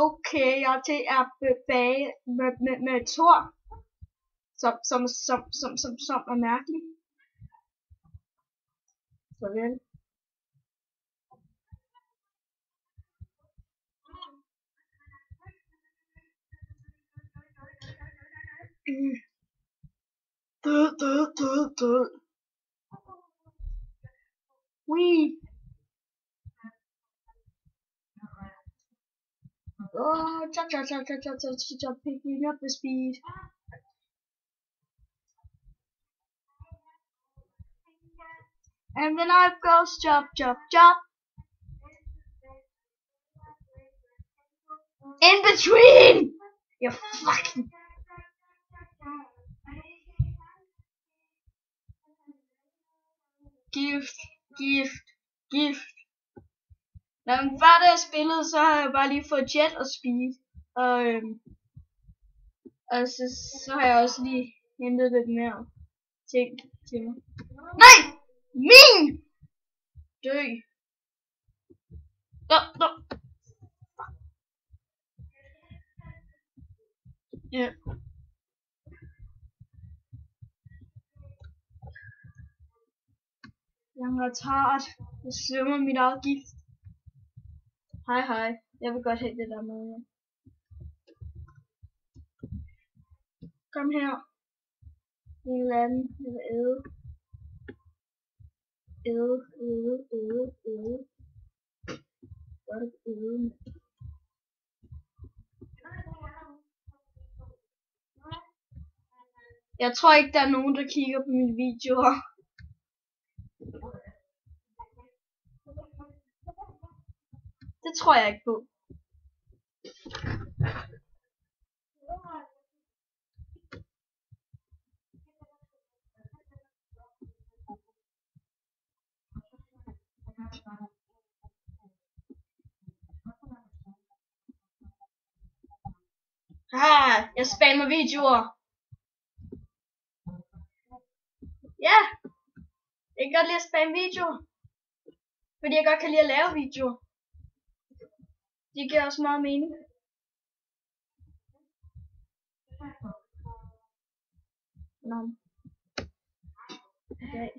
Okay, jeg til at bage med Thor, som er mærkelig. Farvel. Død. Wee. Oh, cha, picking up the speed. And then I goes chop. In between! You fucking... Gift. Når man før da jeg spillede, så har jeg bare lige fået jet og speed. Og så har jeg også lige hentet lidt mere ting til mig. Nej! Min! Dø. Nå. Ja. Jeg har taget. Jeg svømmer mit eget gift. Hej. Jeg vil godt have det der med. Ja. Kom her. En eller anden. Jeg vil æde. Godt æde. Jeg tror ikke, der er nogen, der kigger på mine videoer. Det tror jeg ikke på. Jeg spammer videoer. Ja. Jeg kan godt lide at spamme videoer. Fordi jeg godt kan lide at lave videoer. Det giver også meget mening. Nå. Okay.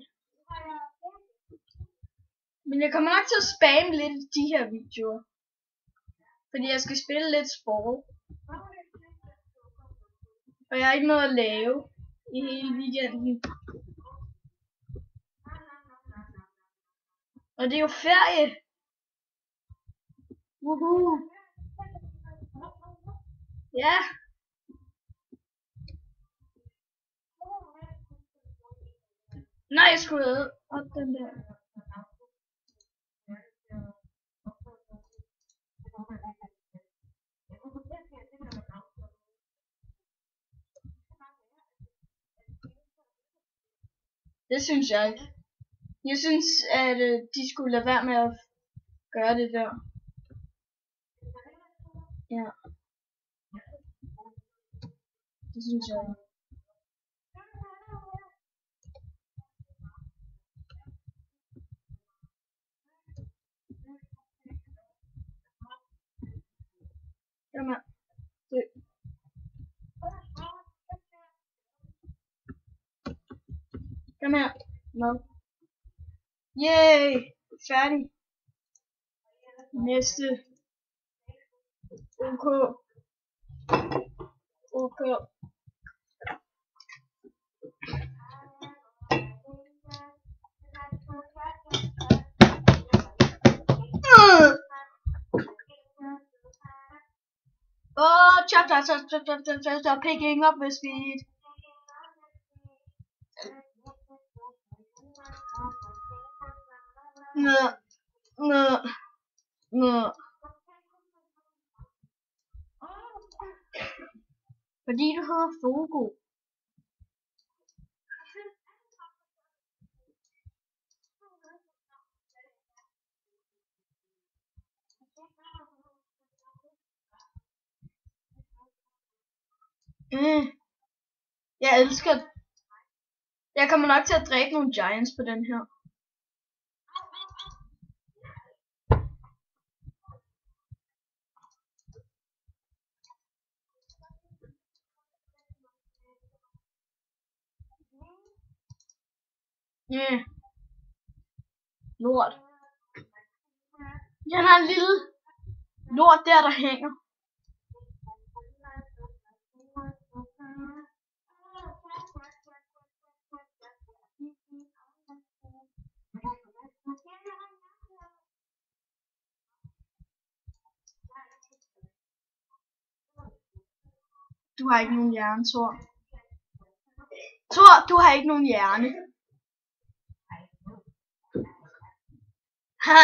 Men jeg kommer nok til at spamme lidt de her videoer. Fordi jeg skal spille lidt sport. Og jeg har ikke noget at lave i hele weekenden. Og det er jo ferie. Woohoo. Ja. Nej, jeg skulle æde op den der. Det synes jeg ikke. Jeg synes, at de skulle lade være med at gøre det der. Ja. Det synes jeg ikke. Kom her. Dø. Kom her. Mad. Yay! Færdig. Næste. OK. Oh, chop, picking up with speed. No. Fordi du hedder Fogo. Jeg elsker det. Jeg kommer nok til at dræbe nogle giants på den her. Lort. Jeg har en lille lort der hænger. Du har ikke nogen hjerne, Thor. Thor, du har ikke nogen hjerne. Ha!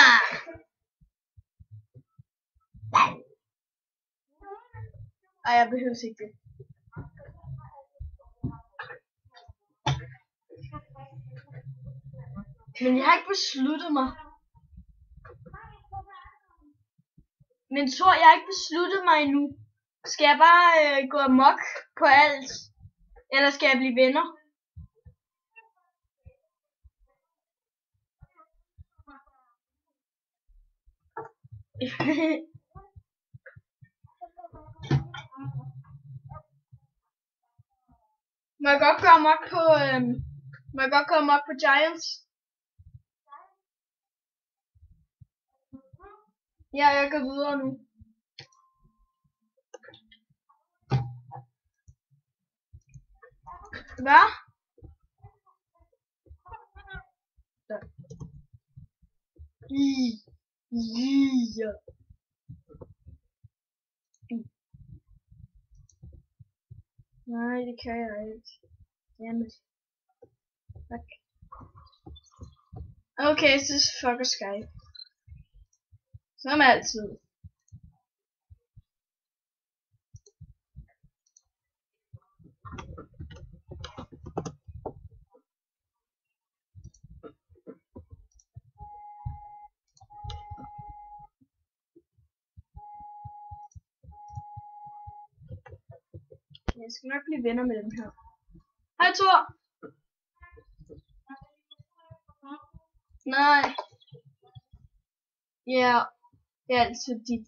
Ej, jeg behøver ikke det. Men jeg har ikke besluttet mig. Men Thor, jeg har ikke besluttet mig endnu. Skal jeg bare gå amok på alt? Eller skal jeg blive venner? Må jeg godt gå amok på Giants? Ja, jeg går videre nu. Hvad? Ja. Nej, det kan jeg ikke. Dammit. Tak. Okay, så fucker Skype. Som altid. Jeg skal nok blive venner med dem her. Hej Thor! Nej. Ja, det er altid dit.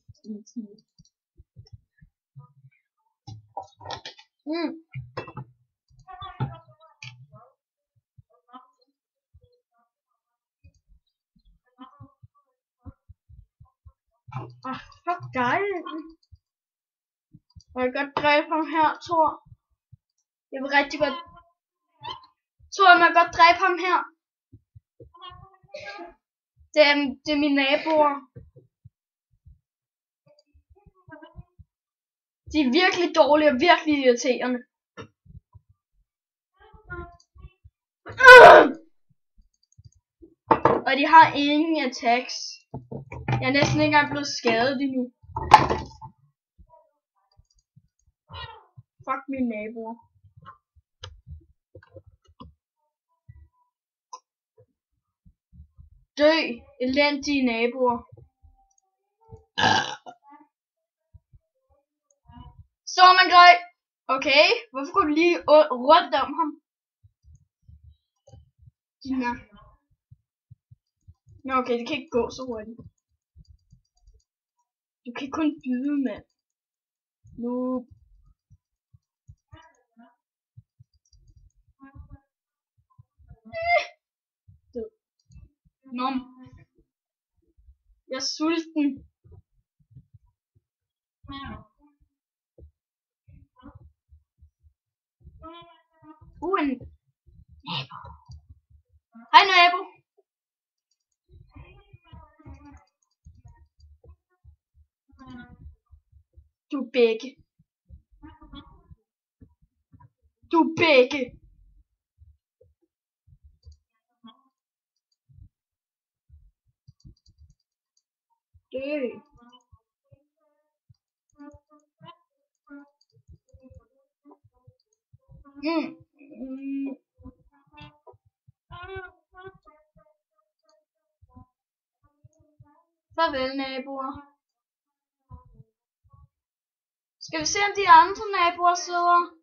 Fuck dig. Og jeg kan godt dræbe ham her, Thor. Jeg vil rigtig godt. Thor, jeg må godt dræbe ham her. Det er mine naboer. De er virkelig dårlige og virkelig irriterende. Og de har ingen attacks. Jeg er næsten ikke engang blevet skadet endnu. Fuck mine naboer. Dø, elendige naboer. Så man grej. Okay, hvorfor går du lige rundt om ham? Nå, okay, det kan ikke gå så hurtigt. Du kan kun byde, mand. Noob. Nom. Jeg er sulten. En nabo. Hej nabo. Du er begge. Du er begge. Dø. Farvel naboer. Skal vi se om de andre naboer sidder?